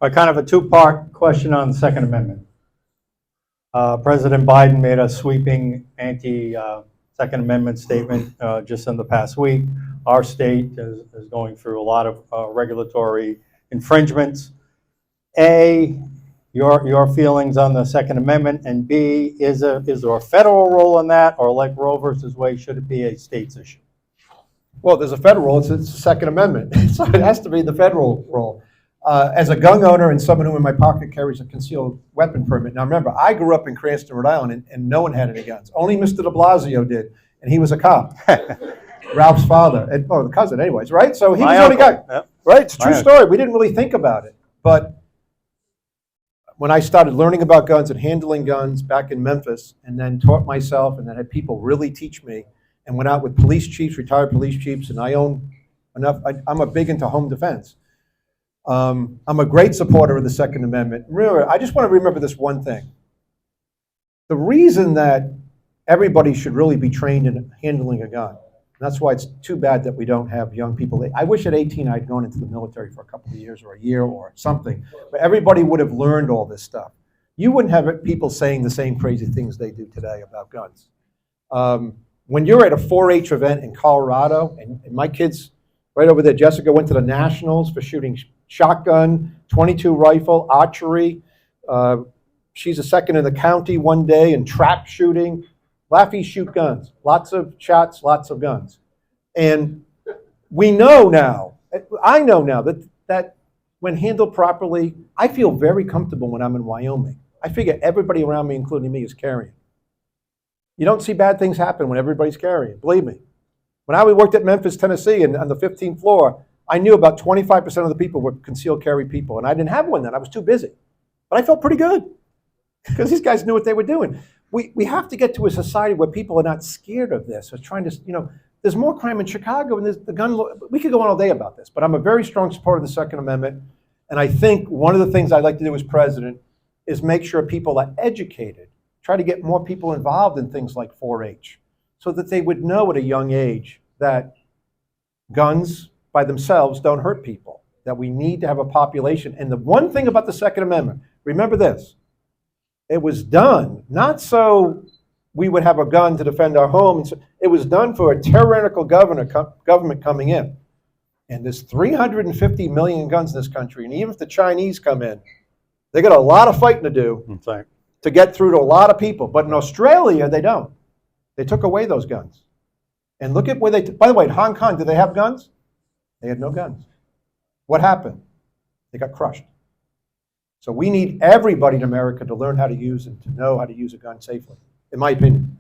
Kind of a two-part question on the Second Amendment. President Biden made a sweeping anti-Second Amendment statement just in the past week. Our state is going through a lot of regulatory infringements. A, your feelings on the Second Amendment, and B, is there a federal role in that, or like Roe versus Wade, should it be a state's issue? Well, there's a federal role. It's the Second Amendment, so it has to be the federal role. As a gun owner and someone who in my pocket carries a concealed weapon permit. Now remember, I grew up in Cranston, Rhode Island, and no one had any guns. Only Mr. de Blasio did, and he was a cop. Ralph's father, the cousin anyways, right? So he was the only guy. Yep. Right, it's a true story. We didn't really think about it. But when I started learning about guns and handling guns back in Memphis, and then taught myself, and then had people really teach me, and went out with police chiefs, retired police chiefs, and I own enough. I'm a big into home defense. I'm a great supporter of the Second Amendment. Remember, I just want to remember this one thing. The reason that everybody should really be trained in handling a gun, and that's why it's too bad that we don't have young people. I wish at 18 I'd gone into the military for a couple of years or a year or something, but everybody would have learned all this stuff. You wouldn't have people saying the same crazy things they do today about guns. When you're at a 4-H event in Colorado, and my kids right over there, Jessica went to the Nationals for shooting shotgun, 22 rifle, archery. She's a second in the county one day in trap shooting. Laffey shoot guns, lots of shots, lots of guns. And we know now, I know now that when handled properly, I feel very comfortable when I'm in Wyoming. I figure everybody around me, including me, is carrying. You don't see bad things happen when everybody's carrying, believe me. When I worked at Memphis, Tennessee, and on the 15th floor, I knew about 25% of the people were concealed carry people, and I didn't have one then. I was too busy. But I felt pretty good because these guys knew what they were doing. We have to get to a society where people are not scared of this or trying to, there's more crime in Chicago, and there's the gun law. We could go on all day about this, but I'm a very strong supporter of the Second Amendment, and I think one of the things I'd like to do as president is make sure people are educated, try to get more people involved in things like 4-H, so that they would know at a young age that guns by themselves don't hurt people, that we need to have a population. And the one thing about the Second Amendment, remember this, it was done not so we would have a gun to defend our home. It was done for a tyrannical government coming in. And there's 350 million guns in this country, and even if the Chinese come in, they got a lot of fighting to do to get through to a lot of people. But in Australia, they don't. They took away those guns. And look at where by the way, in Hong Kong, did they have guns? They had no guns. What happened? They got crushed. So we need everybody in America to learn how to use and to know how to use a gun safely, in my opinion.